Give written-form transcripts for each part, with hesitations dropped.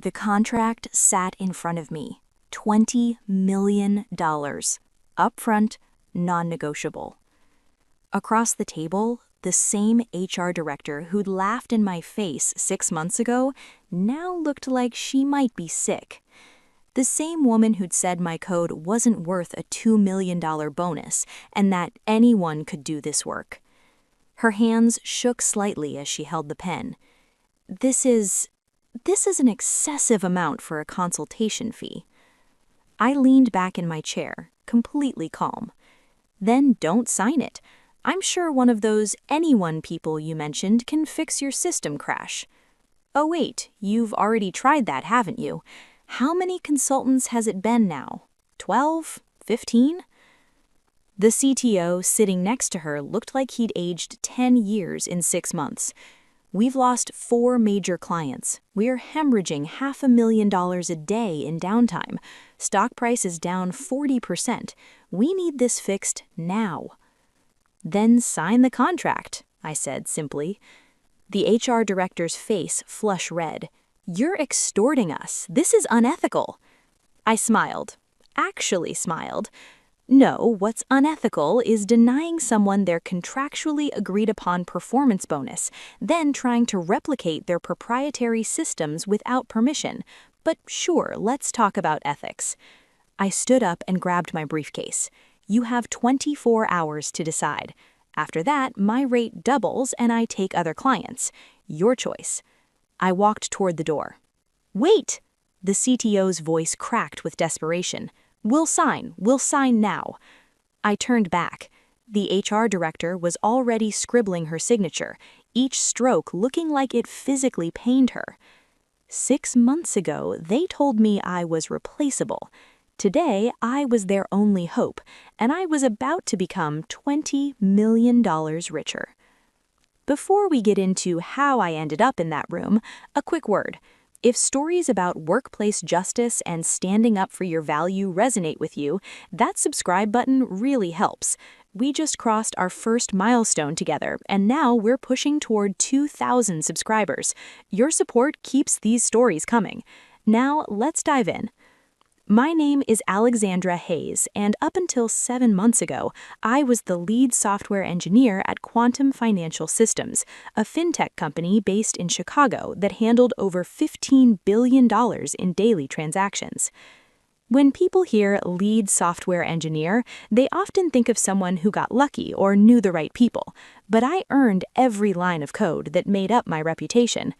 The contract sat in front of me. $20 million. Upfront, non-negotiable. Across the table, the same HR director who'd laughed in my face 6 months ago now looked like she might be sick. The same woman who'd said my code wasn't worth a $2 million bonus and that anyone could do this work. Her hands shook slightly as she held the pen. This is an excessive amount for a consultation fee. I leaned back in my chair, completely calm. Then don't sign it. I'm sure one of those anyone people you mentioned can fix your system crash. Oh wait, you've already tried that, haven't you? How many consultants has it been now? 12? 15? The CTO sitting next to her looked like he'd aged 10 years in 6 months. We've lost 4 major clients. We're hemorrhaging $500,000 a day in downtime. Stock price is down 40%. We need this fixed now. Then sign the contract, I said simply. The HR director's face flushed red. You're extorting us. This is unethical. I smiled. Actually smiled. No, what's unethical is denying someone their contractually agreed-upon performance bonus, then trying to replicate their proprietary systems without permission. But sure, let's talk about ethics. I stood up and grabbed my briefcase. You have 24 hours to decide. After that, my rate doubles and I take other clients. Your choice. I walked toward the door. Wait! The CTO's voice cracked with desperation. We'll sign now. I turned back. The HR director was already scribbling her signature, each stroke looking like it physically pained her. 6 months ago, they told me I was replaceable. Today, I was their only hope, and I was about to become $20 million richer. Before we get into how I ended up in that room, a quick word. If stories about workplace justice and standing up for your value resonate with you, that subscribe button really helps. We just crossed our first milestone together, and now we're pushing toward 2,000 subscribers. Your support keeps these stories coming. Now, let's dive in. My name is Alexandra Hayes, and up until 7 months ago, I was the lead software engineer at Quantum Financial Systems, a fintech company based in Chicago that handled over $15 billion in daily transactions. When people hear lead software engineer, they often think of someone who got lucky or knew the right people, but I earned every line of code that made up my reputation.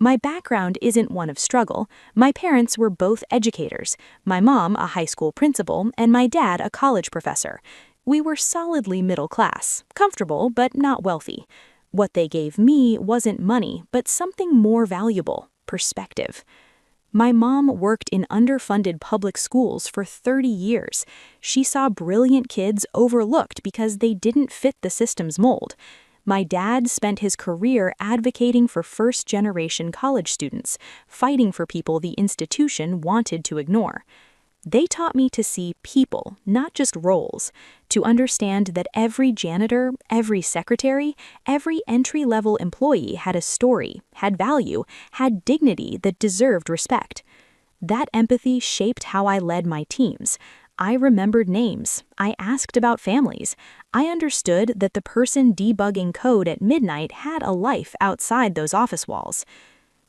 My background isn't one of struggle. My parents were both educators, my mom a high school principal and my dad a college professor. We were solidly middle class, comfortable but not wealthy. What they gave me wasn't money, but something more valuable, perspective. My mom worked in underfunded public schools for 30 years. She saw brilliant kids overlooked because they didn't fit the system's mold. My dad spent his career advocating for first-generation college students, fighting for people the institution wanted to ignore. They taught me to see people, not just roles, to understand that every janitor, every secretary, every entry-level employee had a story, had value, had dignity that deserved respect. That empathy shaped how I led my teams. I remembered names. I asked about families. I understood that the person debugging code at midnight had a life outside those office walls.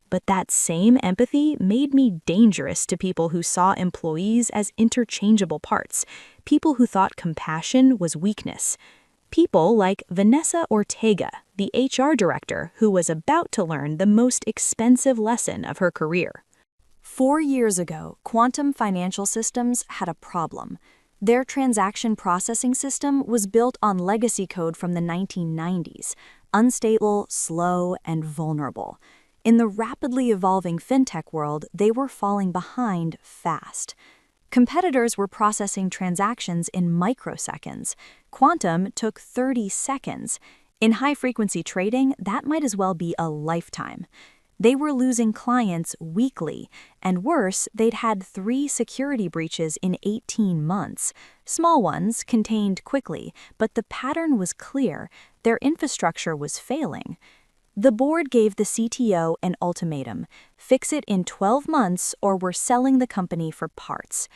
But that same empathy made me dangerous to people who saw employees as interchangeable parts, people who thought compassion was weakness. People like Vanessa Ortega, the HR director who was about to learn the most expensive lesson of her career. 4 years ago, Quantum Financial Systems had a problem. Their transaction processing system was built on legacy code from the 1990s, unstable, slow, and vulnerable. In the rapidly evolving fintech world, they were falling behind fast. Competitors were processing transactions in microseconds. Quantum took 30 seconds. In high-frequency trading, that might as well be a lifetime. They were losing clients weekly, and worse, they'd had 3 security breaches in 18 months. Small ones, contained quickly, but the pattern was clear. Their infrastructure was failing. The board gave the CTO an ultimatum: fix it in 12 months or we're selling the company for parts.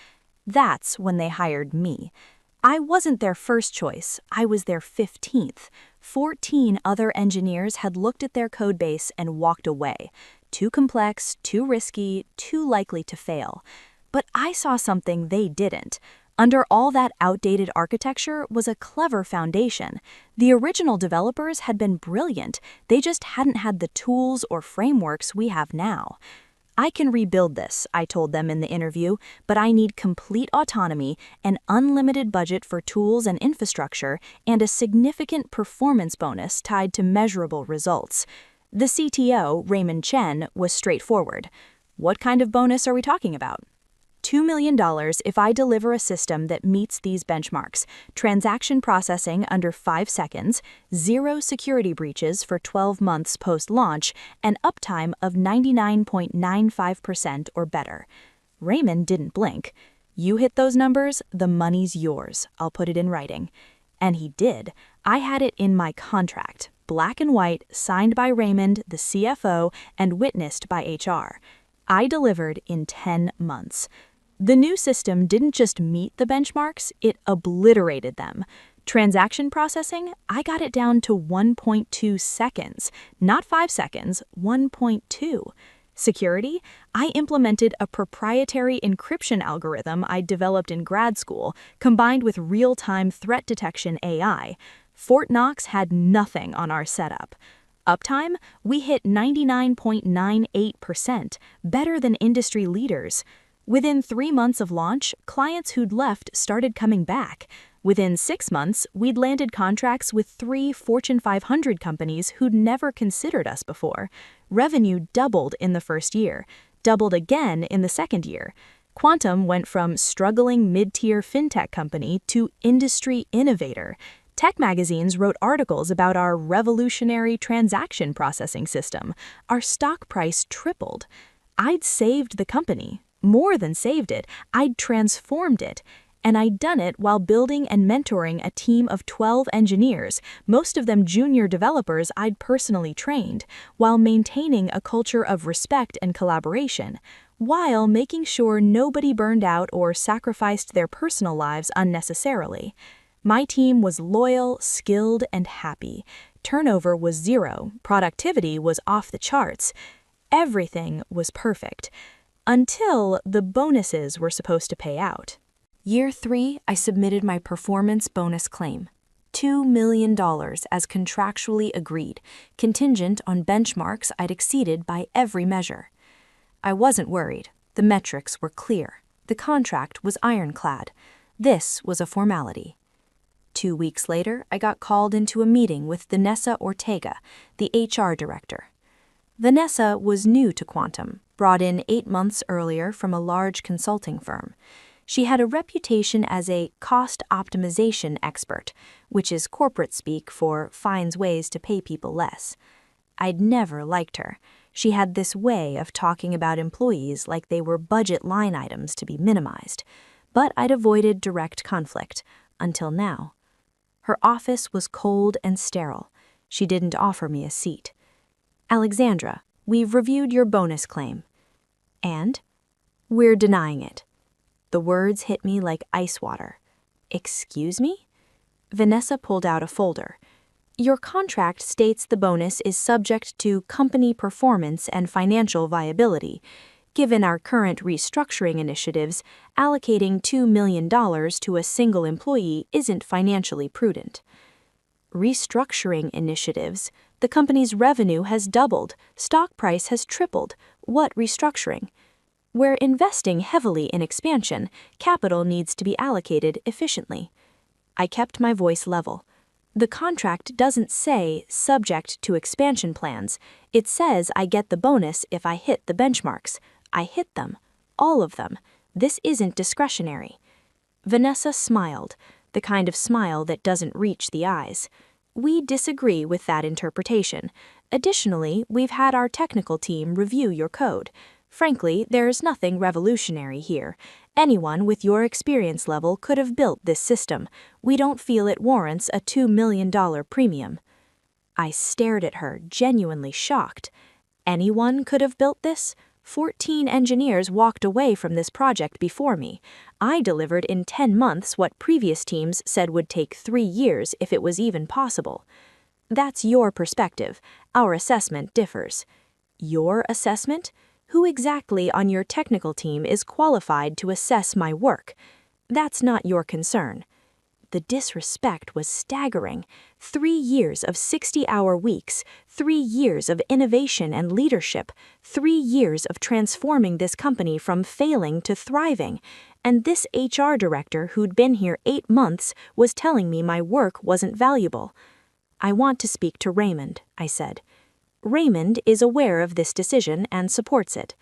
That's when they hired me. I wasn't their first choice, I was their 15th. 14 other engineers had looked at their codebase and walked away. Too complex, too risky, too likely to fail. But I saw something they didn't. Under all that outdated architecture was a clever foundation. The original developers had been brilliant, they just hadn't had the tools or frameworks we have now. I can rebuild this, I told them in the interview, but I need complete autonomy, an unlimited budget for tools and infrastructure, and a significant performance bonus tied to measurable results. The CTO, Raymond Chen, was straightforward. What kind of bonus are we talking about? $2 million if I deliver a system that meets these benchmarks: transaction processing under 5 seconds, 0 security breaches for 12 months post-launch, and uptime of 99.95% or better. Raymond didn't blink. You hit those numbers, the money's yours. I'll put it in writing. And he did. I had it in my contract, black and white, signed by Raymond, the CFO, and witnessed by HR. I delivered in 10 months. The new system didn't just meet the benchmarks, it obliterated them. Transaction processing, I got it down to 1.2 seconds, not 5 seconds, 1.2. Security, I implemented a proprietary encryption algorithm I developed in grad school, combined with real-time threat detection AI. Fort Knox had nothing on our setup. Uptime, we hit 99.98%, better than industry leaders. Within 3 months of launch, clients who'd left started coming back. Within 6 months, we'd landed contracts with 3 Fortune 500 companies who'd never considered us before. Revenue doubled in the first year, doubled again in the second year. Quantum went from struggling mid-tier fintech company to industry innovator. Tech magazines wrote articles about our revolutionary transaction processing system. Our stock price tripled. I'd saved the company. More than saved it, I'd transformed it. And I'd done it while building and mentoring a team of 12 engineers, most of them junior developers I'd personally trained, while maintaining a culture of respect and collaboration, while making sure nobody burned out or sacrificed their personal lives unnecessarily. My team was loyal, skilled, and happy. Turnover was 0. Productivity was off the charts. Everything was perfect. Until the bonuses were supposed to pay out. Year 3, I submitted my performance bonus claim. $2 million as contractually agreed, contingent on benchmarks I'd exceeded by every measure. I wasn't worried. The metrics were clear. The contract was ironclad. This was a formality. 2 weeks later, I got called into a meeting with Vanessa Ortega, the HR director. Vanessa was new to Quantum, brought in 8 months earlier from a large consulting firm. She had a reputation as a cost optimization expert, which is corporate speak for finds ways to pay people less. I'd never liked her. She had this way of talking about employees like they were budget line items to be minimized. But I'd avoided direct conflict, until now. Her office was cold and sterile. She didn't offer me a seat. Alexandra, we've reviewed your bonus claim. And? We're denying it. The words hit me like ice water. Excuse me? Vanessa pulled out a folder. Your contract states the bonus is subject to company performance and financial viability. Given our current restructuring initiatives, allocating $2 million to a single employee isn't financially prudent. Restructuring initiatives? The company's revenue has doubled, stock price has tripled. What restructuring? We're investing heavily in expansion. Capital needs to be allocated efficiently. I kept my voice level. The contract doesn't say subject to expansion plans. It says I get the bonus if I hit the benchmarks. I hit them. All of them. This isn't discretionary. Vanessa smiled, the kind of smile that doesn't reach the eyes. We disagree with that interpretation. Additionally, we've had our technical team review your code. Frankly, there's nothing revolutionary here. Anyone with your experience level could have built this system. We don't feel it warrants a $2 million premium. I stared at her, genuinely shocked. Anyone could have built this? 14 engineers walked away from this project before me. I delivered in 10 months what previous teams said would take 3 years if it was even possible. That's your perspective. Our assessment differs. Your assessment? Who exactly on your technical team is qualified to assess my work? That's not your concern. The disrespect was staggering. 3 years of 60-hour weeks, 3 years of innovation and leadership, 3 years of transforming this company from failing to thriving. And this HR director who'd been here 8 months was telling me my work wasn't valuable. I want to speak to Raymond, I said. Raymond is aware of this decision and supports it.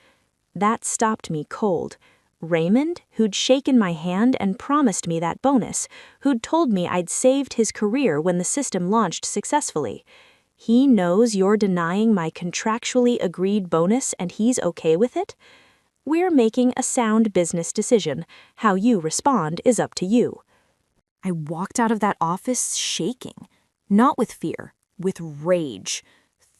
That stopped me cold. Raymond, who'd shaken my hand and promised me that bonus, who'd told me I'd saved his career when the system launched successfully. He knows you're denying my contractually agreed bonus and he's okay with it? We're making a sound business decision. How you respond is up to you. I walked out of that office shaking, not with fear, with rage.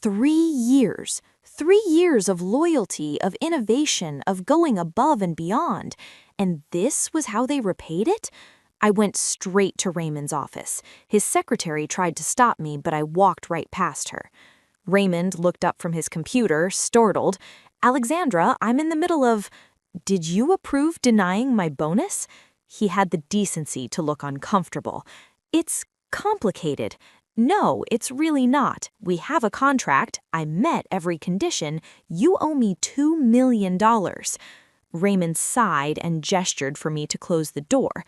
3 years. 3 years of loyalty, of innovation, of going above and beyond. And this was how they repaid it? I went straight to Raymond's office. His secretary tried to stop me, but I walked right past her. Raymond looked up from his computer, startled. Alexandra, I'm in the middle of... Did you approve denying my bonus? He had the decency to look uncomfortable. It's complicated. No, it's really not. We have a contract. I met every condition. You owe me $2 million. Raymond sighed and gestured for me to close the door.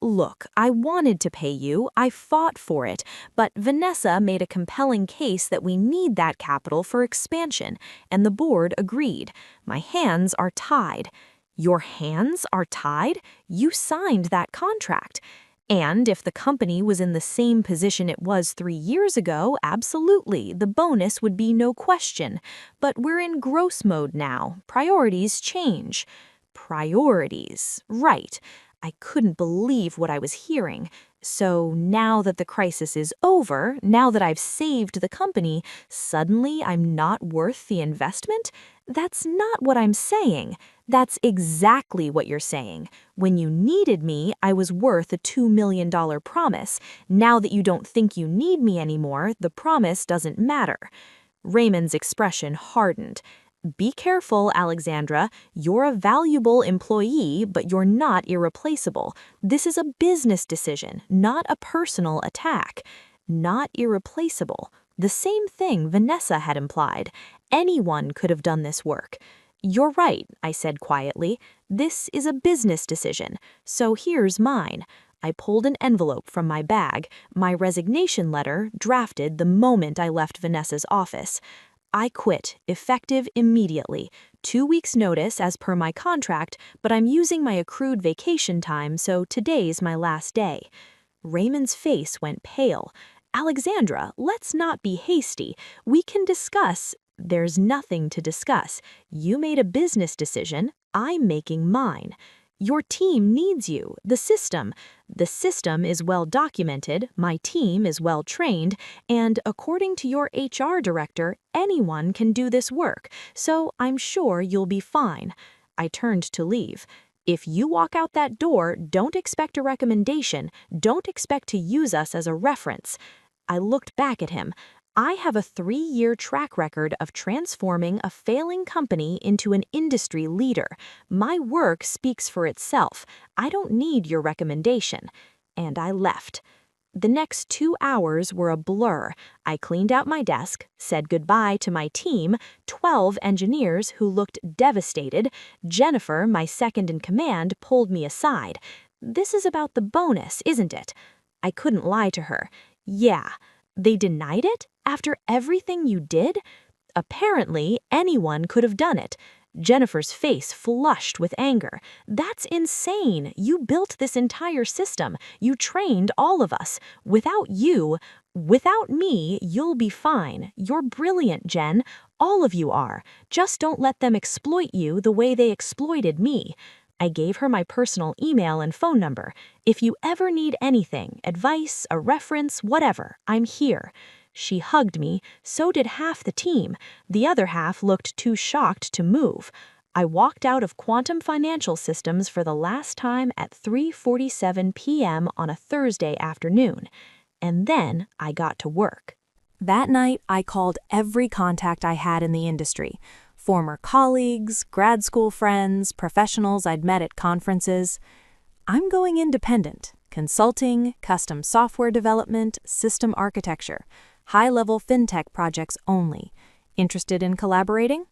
Look, I wanted to pay you. I fought for it. But Vanessa made a compelling case that we need that capital for expansion, and the board agreed. My hands are tied. Your hands are tied? You signed that contract. And if the company was in the same position it was 3 years ago, absolutely, the bonus would be no question. But we're in growth mode now. Priorities change. Priorities, right. I couldn't believe what I was hearing. So now that the crisis is over, now that I've saved the company, suddenly I'm not worth the investment? That's not what I'm saying. That's exactly what you're saying. When you needed me, I was worth a $2 million promise. Now that you don't think you need me anymore, the promise doesn't matter. Raymond's expression hardened. Be careful, Alexandra. You're a valuable employee, but you're not irreplaceable. This is a business decision, not a personal attack. Not irreplaceable. The same thing Vanessa had implied. Anyone could have done this work. You're right, I said quietly. This is a business decision, so here's mine. I pulled an envelope from my bag, my resignation letter, drafted the moment I left Vanessa's office. I quit, effective immediately. 2 weeks' notice as per my contract, but I'm using my accrued vacation time, so today's my last day. Raymond's face went pale. Alexandra, let's not be hasty. We can discuss. There's nothing to discuss. You made a business decision. I'm making mine. Your team needs you, the system. The system is well documented, my team is well trained, and according to your HR director, anyone can do this work, so I'm sure you'll be fine. I turned to leave. If you walk out that door, don't expect a recommendation, don't expect to use us as a reference. I looked back at him. I have a 3-year track record of transforming a failing company into an industry leader. My work speaks for itself. I don't need your recommendation. And I left. The next 2 hours were a blur. I cleaned out my desk, said goodbye to my team, 12 engineers who looked devastated. Jennifer, my second in command, pulled me aside. This is about the bonus, isn't it? I couldn't lie to her. Yeah. They denied it? After everything you did? Apparently, anyone could have done it. Jennifer's face flushed with anger. That's insane. You built this entire system. You trained all of us. Without me, you'll be fine. You're brilliant, Jen. All of you are. Just don't let them exploit you the way they exploited me. I gave her my personal email and phone number. If you ever need anything, advice, a reference, whatever, I'm here. She hugged me, so did half the team. The other half looked too shocked to move. I walked out of Quantum Financial Systems for the last time at 3:47 p.m. on a Thursday afternoon. And then I got to work. That night, I called every contact I had in the industry. Former colleagues, grad school friends, professionals I'd met at conferences. I'm going independent. Consulting, custom software development, system architecture, high-level fintech projects only. Interested in collaborating?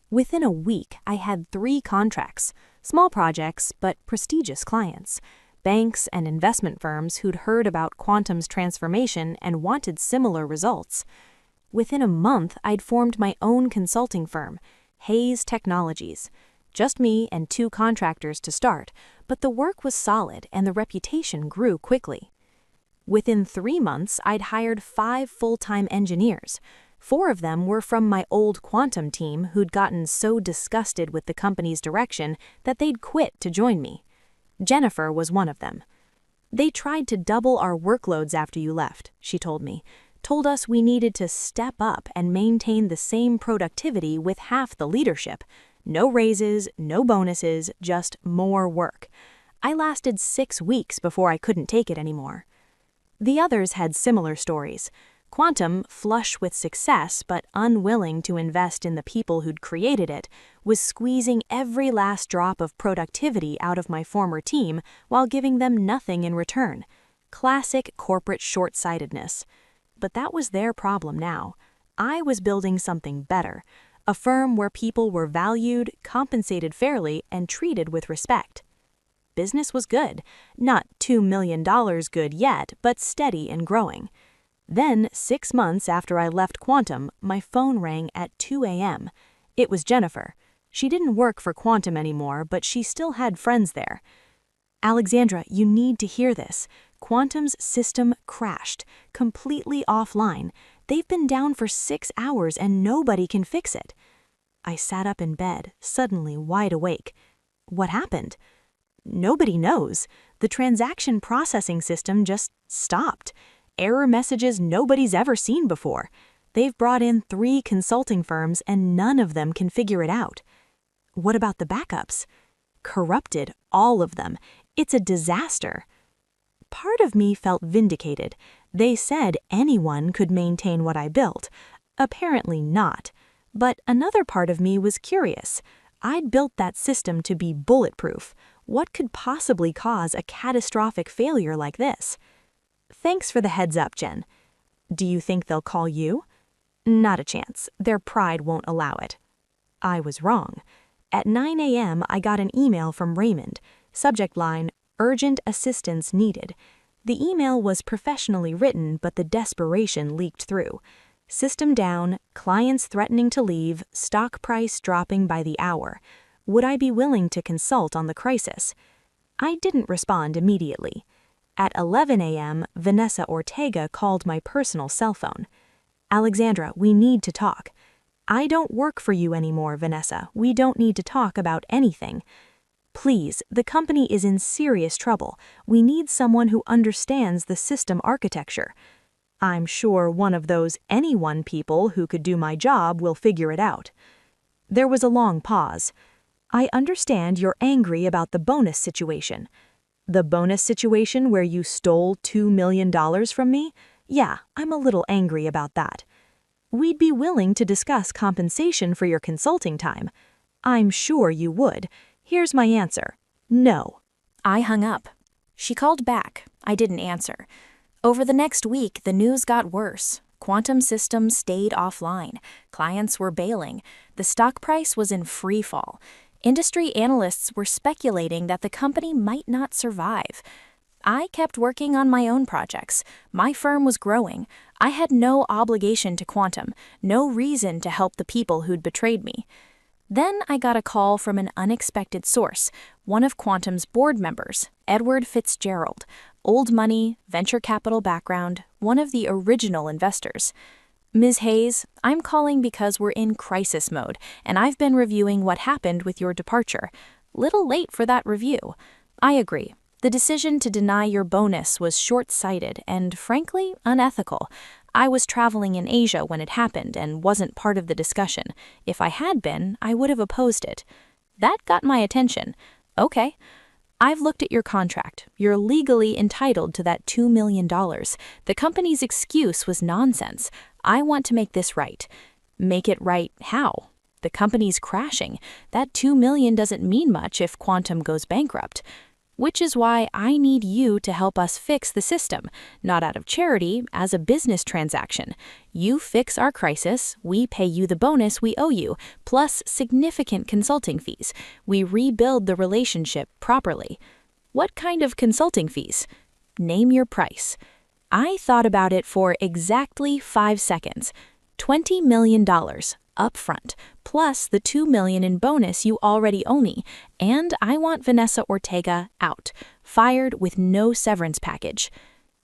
Within a week, I had 3 contracts, small projects but prestigious clients, banks and investment firms who'd heard about Quantum's transformation and wanted similar results. Within a month, I'd formed my own consulting firm, Hayes Technologies. Just me and 2 contractors to start, but the work was solid and the reputation grew quickly. Within 3 months, I'd hired 5 full-time engineers. 4 of them were from my old Quantum team who'd gotten so disgusted with the company's direction that they'd quit to join me. Jennifer was one of them. They tried to double our workloads after you left, she told me. Told us we needed to step up and maintain the same productivity with half the leadership. No raises, no bonuses, just more work. I lasted 6 weeks before I couldn't take it anymore. The others had similar stories. Quantum, flush with success but unwilling to invest in the people who'd created it, was squeezing every last drop of productivity out of my former team while giving them nothing in return. Classic corporate short-sightedness. But that was their problem now. I was building something better. A firm where people were valued, compensated fairly, and treated with respect. Business was good. Not $2 million good yet, but steady and growing. Then, 6 months after I left Quantum, my phone rang at 2 a.m. It was Jennifer. She didn't work for Quantum anymore, but she still had friends there. Alexandra, you need to hear this. Quantum's system crashed, completely offline. They've been down for 6 hours and nobody can fix it. I sat up in bed, suddenly wide awake. What happened? Nobody knows. The transaction processing system just stopped. Error messages nobody's ever seen before. They've brought in 3 consulting firms and none of them can figure it out. What about the backups? Corrupted, all of them. It's a disaster. Part of me felt vindicated. They said anyone could maintain what I built. Apparently not. But another part of me was curious. I'd built that system to be bulletproof. What could possibly cause a catastrophic failure like this? Thanks for the heads up, Jen. Do you think they'll call you? Not a chance. Their pride won't allow it. I was wrong. At 9 a.m., I got an email from Raymond. Subject line, urgent assistance needed. The email was professionally written, but the desperation leaked through. System down, clients threatening to leave, stock price dropping by the hour. Would I be willing to consult on the crisis? I didn't respond immediately. At 11 a.m., Vanessa Ortega called my personal cell phone. Alexandra, we need to talk. I don't work for you anymore, Vanessa. We don't need to talk about anything. Please, the company is in serious trouble. We need someone who understands the system architecture. I'm sure one of those anyone people who could do my job will figure it out. There was a long pause. I understand you're angry about the bonus situation. The bonus situation where you stole $2 million from me? Yeah, I'm a little angry about that. We'd be willing to discuss compensation for your consulting time. I'm sure you would. Here's my answer. No. I hung up. She called back. I didn't answer. Over the next week, the news got worse. Quantum systems stayed offline. Clients were bailing. The stock price was in free fall. Industry analysts were speculating that the company might not survive. I kept working on my own projects. My firm was growing. I had no obligation to Quantum, no reason to help the people who'd betrayed me. Then I got a call from an unexpected source, one of Quantum's board members, Edward Fitzgerald, old money, venture capital background, one of the original investors. Ms. Hayes, I'm calling because we're in crisis mode, and I've been reviewing what happened with your departure. Little late for that review. I agree. The decision to deny your bonus was short-sighted and, frankly, unethical. I was traveling in Asia when it happened and wasn't part of the discussion. If I had been, I would have opposed it. That got my attention. Okay. I've looked at your contract. You're legally entitled to that $2 million. The company's excuse was nonsense. I want to make this right. Make it right how? The company's crashing. That $2 million doesn't mean much if Quantum goes bankrupt. Which is why I need you to help us fix the system, not out of charity, as a business transaction. You fix our crisis, we pay you the bonus we owe you, plus significant consulting fees. We rebuild the relationship properly. What kind of consulting fees? Name your price. I thought about it for exactly 5 seconds. $20 million. Upfront, plus the $2 million in bonus you already owe me, and I want Vanessa Ortega out, fired with no severance package.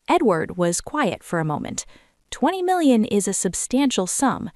Edward was quiet for a moment. $20 million is a substantial sum.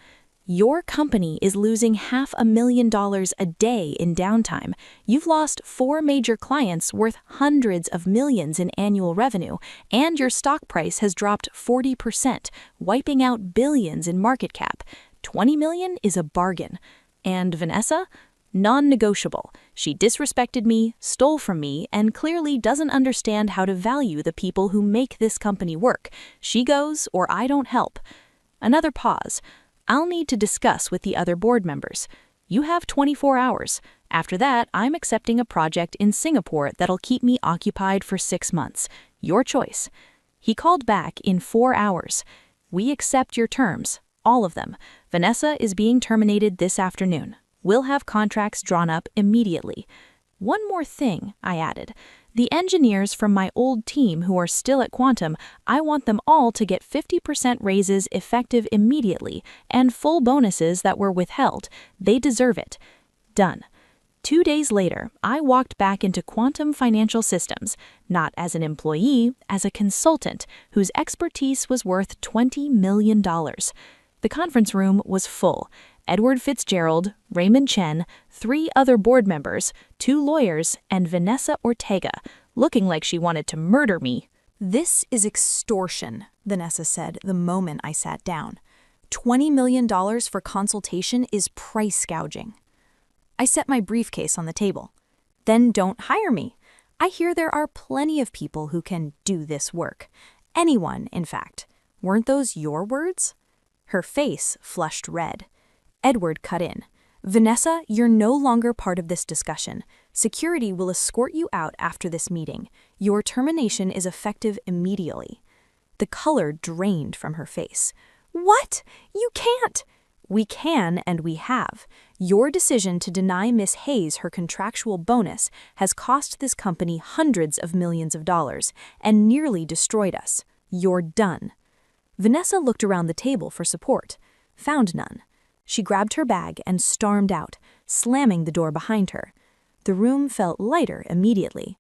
Your company is losing $500,000 a day in downtime. You've lost 4 major clients worth hundreds of millions in annual revenue, and your stock price has dropped 40%, wiping out billions in market cap. $20 million is a bargain. And Vanessa? Non-negotiable. She disrespected me, stole from me, and clearly doesn't understand how to value the people who make this company work. She goes, or I don't help. Another pause. I'll need to discuss with the other board members. You have 24 hours. After that, I'm accepting a project in Singapore that'll keep me occupied for 6 months. Your choice. He called back in 4 hours. We accept your terms. All of them. Vanessa is being terminated this afternoon. We'll have contracts drawn up immediately. One more thing, I added. The engineers from my old team who are still at Quantum, I want them all to get 50% raises effective immediately and full bonuses that were withheld. They deserve it. Done. 2 days later, I walked back into Quantum Financial Systems, not as an employee, as a consultant whose expertise was worth $20 million. The conference room was full. Edward Fitzgerald, Raymond Chen, 3 other board members, 2 lawyers, and Vanessa Ortega, looking like she wanted to murder me. This is extortion, Vanessa said the moment I sat down. $20 million for consultation is price gouging. I set my briefcase on the table. Then don't hire me. I hear there are plenty of people who can do this work. Anyone, in fact. Weren't those your words? Her face flushed red. Edward cut in. Vanessa, you're no longer part of this discussion. Security will escort you out after this meeting. Your termination is effective immediately. The color drained from her face. What? You can't! We can and we have. Your decision to deny Miss Hayes her contractual bonus has cost this company hundreds of millions of dollars and nearly destroyed us. You're done. Vanessa looked around the table for support. Found none. She grabbed her bag and stormed out, slamming the door behind her. The room felt lighter immediately.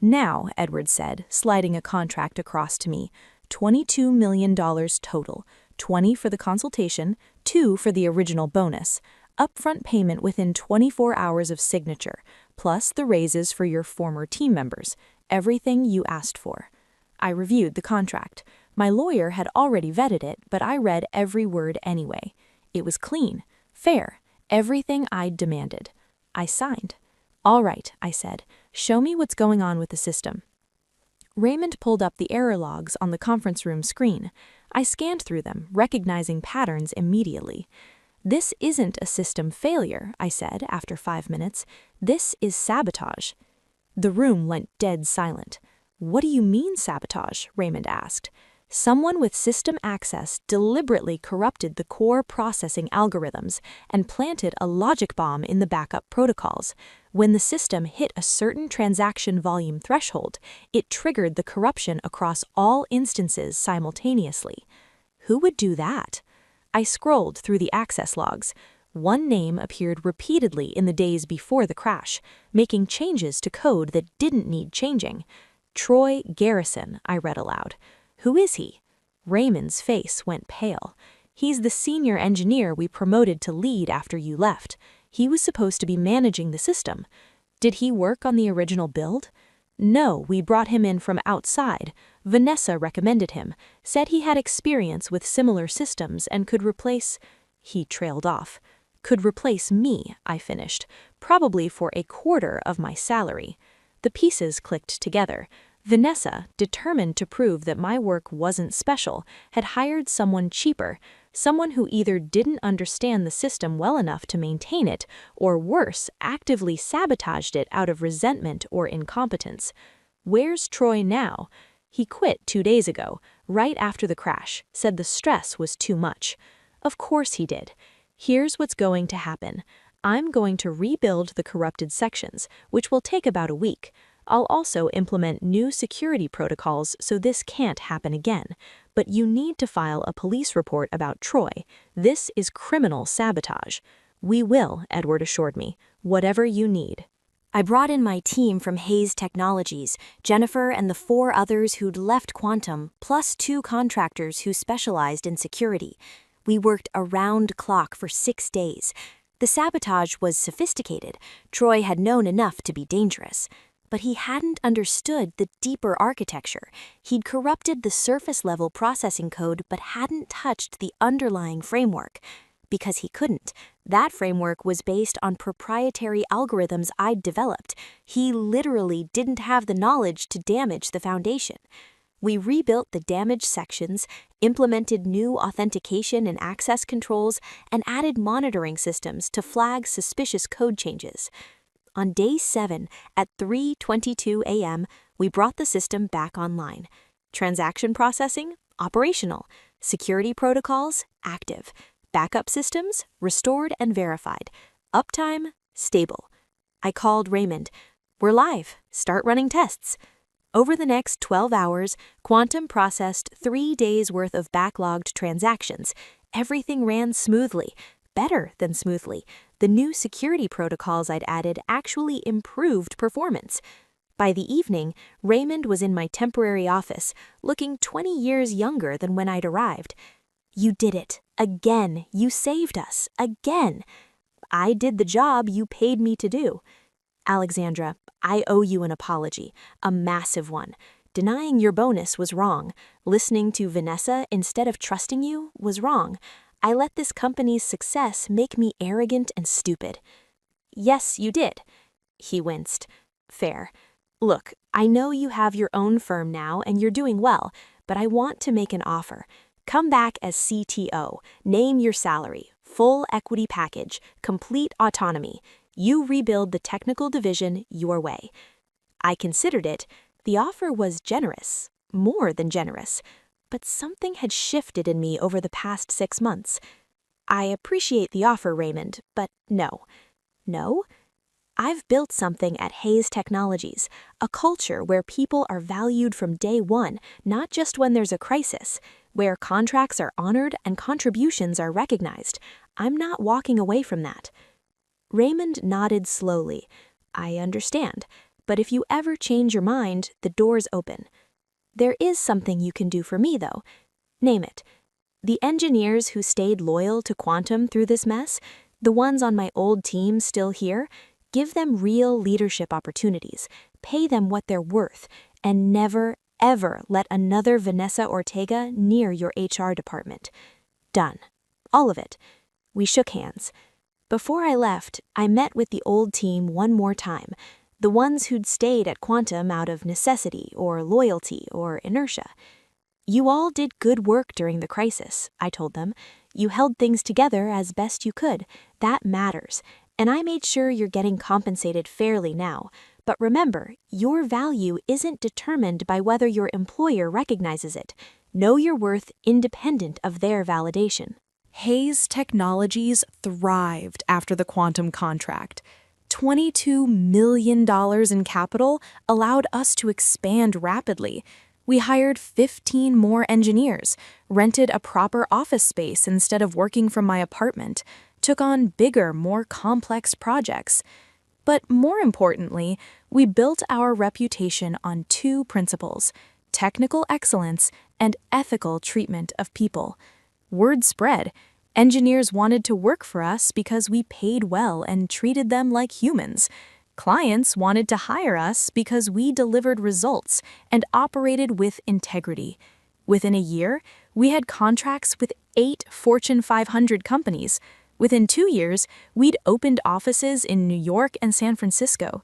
Now, Edward said, sliding a contract across to me, $22 million total, 20 for the consultation, 2 for the original bonus, upfront payment within 24 hours of signature, plus the raises for your former team members, everything you asked for. I reviewed the contract. My lawyer had already vetted it, but I read every word anyway. It was clean, fair, everything I'd demanded. I signed. All right, I said, show me what's going on with the system. Raymond pulled up the error logs on the conference room screen. I scanned through them, recognizing patterns immediately. This isn't a system failure, I said after 5 minutes. This is sabotage. The room went dead silent. What do you mean sabotage? Raymond asked. Someone with system access deliberately corrupted the core processing algorithms and planted a logic bomb in the backup protocols. When the system hit a certain transaction volume threshold, it triggered the corruption across all instances simultaneously. Who would do that? I scrolled through the access logs. One name appeared repeatedly in the days before the crash, making changes to code that didn't need changing. Troy Garrison, I read aloud. Who is he? Raymond's face went pale. He's the senior engineer we promoted to lead after you left. He was supposed to be managing the system. Did he work on the original build? No, we brought him in from outside. Vanessa recommended him, said he had experience with similar systems and could replace. He trailed off. Could replace me, I finished, probably for a quarter of my salary. The pieces clicked together. Vanessa, determined to prove that my work wasn't special, had hired someone cheaper, someone who either didn't understand the system well enough to maintain it, or worse, actively sabotaged it out of resentment or incompetence. Where's Troy now? He quit 2 days ago, right after the crash, said the stress was too much. Of course he did. Here's what's going to happen. I'm going to rebuild the corrupted sections, which will take about a week. I'll also implement new security protocols so this can't happen again. But you need to file a police report about Troy. This is criminal sabotage. We will, Edward assured me, whatever you need. I brought in my team from Hayes Technologies, Jennifer and the 4 others who'd left Quantum, plus 2 contractors who specialized in security. We worked around the clock for 6 days. The sabotage was sophisticated. Troy had known enough to be dangerous. But he hadn't understood the deeper architecture. He'd corrupted the surface-level processing code but hadn't touched the underlying framework. Because he couldn't. That framework was based on proprietary algorithms I'd developed. He literally didn't have the knowledge to damage the foundation. We rebuilt the damaged sections, implemented new authentication and access controls, and added monitoring systems to flag suspicious code changes. On day 7, at 3:22 a.m., we brought the system back online. Transaction processing, operational. Security protocols, active. Backup systems, restored and verified. Uptime, stable. I called Raymond. We're live. Start running tests. Over the next 12 hours, Quantum processed 3 days' worth of backlogged transactions. Everything ran smoothly. Better than smoothly. The new security protocols I'd added actually improved performance. By the evening, Raymond was in my temporary office, looking 20 years younger than when I'd arrived. You did it. Again. You saved us. Again. I did the job you paid me to do. Alexandra, I owe you an apology, a massive one. Denying your bonus was wrong. Listening to Vanessa instead of trusting you was wrong. I let this company's success make me arrogant and stupid. Yes, you did. He winced. Fair. Look, I know you have your own firm now and you're doing well, but I want to make an offer. Come back as CTO, name your salary, full equity package, complete autonomy. You rebuild the technical division your way. I considered it. The offer was generous, more than generous. But something had shifted in me over the past 6 months. I appreciate the offer, Raymond, but no. No? I've built something at Hayes Technologies, a culture where people are valued from day one, not just when there's a crisis, where contracts are honored and contributions are recognized. I'm not walking away from that. Raymond nodded slowly. I understand, but if you ever change your mind, the door's open. There is something you can do for me, though. Name it. The engineers who stayed loyal to Quantum through this mess, the ones on my old team still here, give them real leadership opportunities, pay them what they're worth, and never, ever let another Vanessa Ortega near your HR department. Done. All of it. We shook hands. Before I left, I met with the old team one more time, the ones who'd stayed at Quantum out of necessity or loyalty or inertia. You all did good work during the crisis, I told them. You held things together as best you could. That matters. And I made sure you're getting compensated fairly now. But remember, your value isn't determined by whether your employer recognizes it. Know your worth independent of their validation. Hayes Technologies thrived after the Quantum contract. $22 million in capital allowed us to expand rapidly. We hired 15 more engineers, rented a proper office space instead of working from my apartment, took on bigger, more complex projects. But more importantly, we built our reputation on 2 principles: technical excellence and ethical treatment of people. Word spread. Engineers wanted to work for us because we paid well and treated them like humans. Clients wanted to hire us because we delivered results and operated with integrity. Within a year, we had contracts with 8 Fortune 500 companies. Within 2 years, we'd opened offices in New York and San Francisco.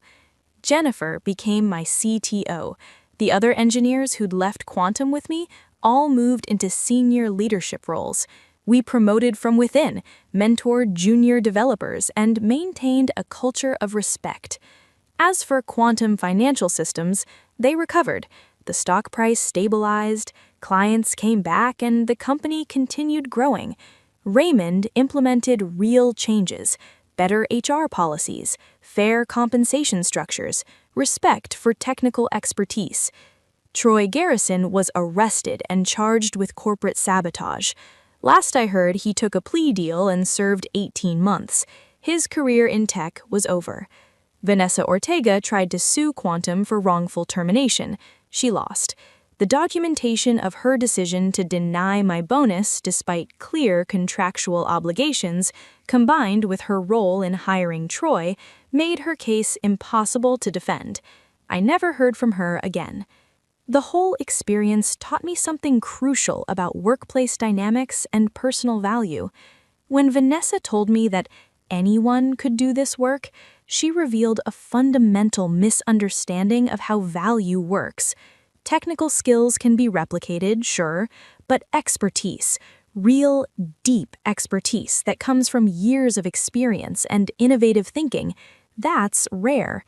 Jennifer became my CTO. The other engineers who'd left Quantum with me all moved into senior leadership roles. We promoted from within, mentored junior developers, and maintained a culture of respect. As for Quantum financial systems, they recovered. The stock price stabilized, clients came back, and the company continued growing. Raymond implemented real changes: better HR policies, fair compensation structures, respect for technical expertise. Troy Garrison was arrested and charged with corporate sabotage. Last I heard, he took a plea deal and served 18 months. His career in tech was over. Vanessa Ortega tried to sue Quantum for wrongful termination. She lost. The documentation of her decision to deny my bonus despite clear contractual obligations, combined with her role in hiring Troy, made her case impossible to defend. I never heard from her again. The whole experience taught me something crucial about workplace dynamics and personal value. When Vanessa told me that anyone could do this work, she revealed a fundamental misunderstanding of how value works. Technical skills can be replicated, sure, but expertise, real, deep expertise that comes from years of experience and innovative thinking, that's rare.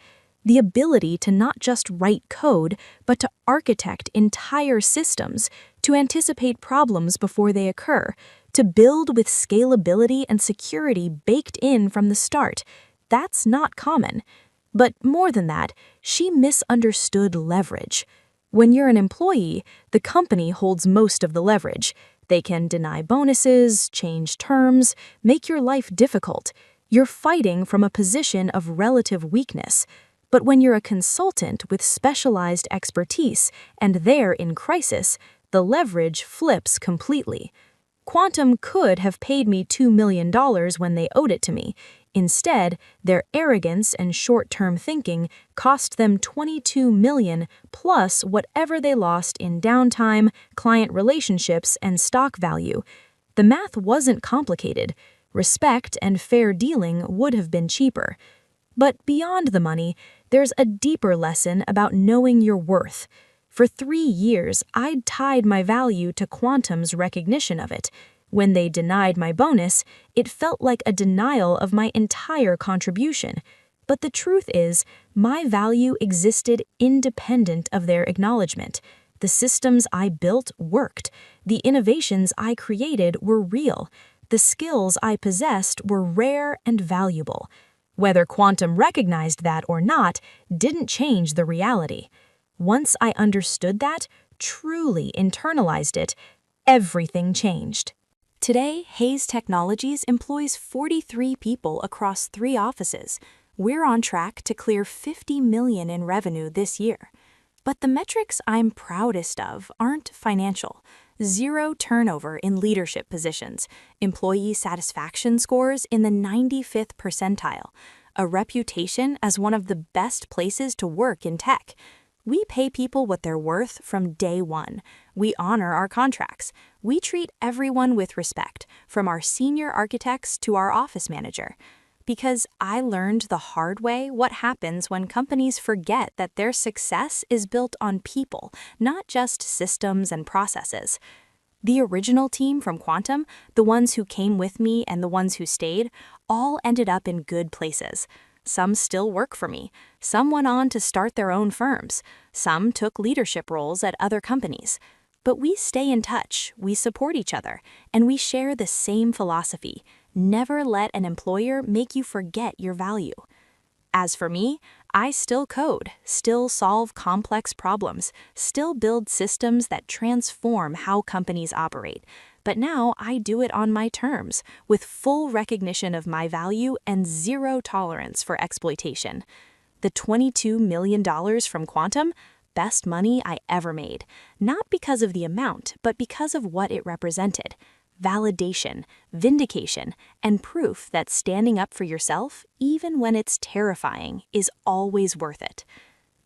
The ability to not just write code, but to architect entire systems, to anticipate problems before they occur, to build with scalability and security baked in from the start, that's not common. But more than that, she misunderstood leverage. When you're an employee, the company holds most of the leverage. They can deny bonuses, change terms, make your life difficult. You're fighting from a position of relative weakness. But when you're a consultant with specialized expertise and they're in crisis, the leverage flips completely. Quantum could have paid me $2 million when they owed it to me. Instead, their arrogance and short-term thinking cost them $22 million plus whatever they lost in downtime, client relationships, and stock value. The math wasn't complicated. Respect and fair dealing would have been cheaper. But beyond the money, there's a deeper lesson about knowing your worth. For 3 years, I'd tied my value to Quantum's recognition of it. When they denied my bonus, it felt like a denial of my entire contribution. But the truth is, my value existed independent of their acknowledgement. The systems I built worked. The innovations I created were real. The skills I possessed were rare and valuable. Whether Quantum recognized that or not didn't change the reality. Once I understood that, truly internalized it, everything changed. Today, Hayes Technologies employs 43 people across 3 offices. We're on track to clear $50 million in revenue this year. But the metrics I'm proudest of aren't financial. 0 turnover in leadership positions, employee satisfaction scores in the 95th percentile, a reputation as one of the best places to work in tech. We pay people what they're worth from day one. We honor our contracts. We treat everyone with respect, from our senior architects to our office manager. Because I learned the hard way what happens when companies forget that their success is built on people, not just systems and processes. The original team from Quantum, the ones who came with me and the ones who stayed, all ended up in good places. Some still work for me. Some went on to start their own firms. Some took leadership roles at other companies. But we stay in touch, we support each other, and we share the same philosophy: never let an employer make you forget your value. As for me, I still code, still solve complex problems, still build systems that transform how companies operate. But now I do it on my terms, with full recognition of my value and 0 tolerance for exploitation. The $22 million from Quantum, best money I ever made. Not because of the amount, but because of what it represented. validation, vindication, and proof that standing up for yourself, even when it's terrifying, is always worth it.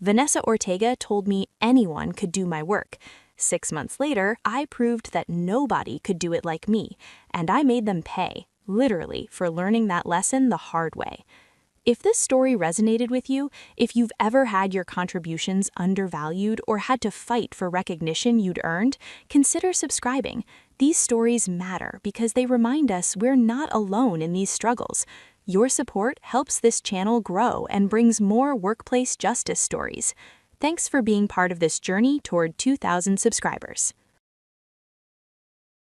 Vanessa Ortega told me anyone could do my work. 6 months later, I proved that nobody could do it like me, and I made them pay, literally, for learning that lesson the hard way. If this story resonated with you, if you've ever had your contributions undervalued or had to fight for recognition you'd earned, consider subscribing. These stories matter because they remind us we're not alone in these struggles. Your support helps this channel grow and brings more workplace justice stories. Thanks for being part of this journey toward 2,000 subscribers.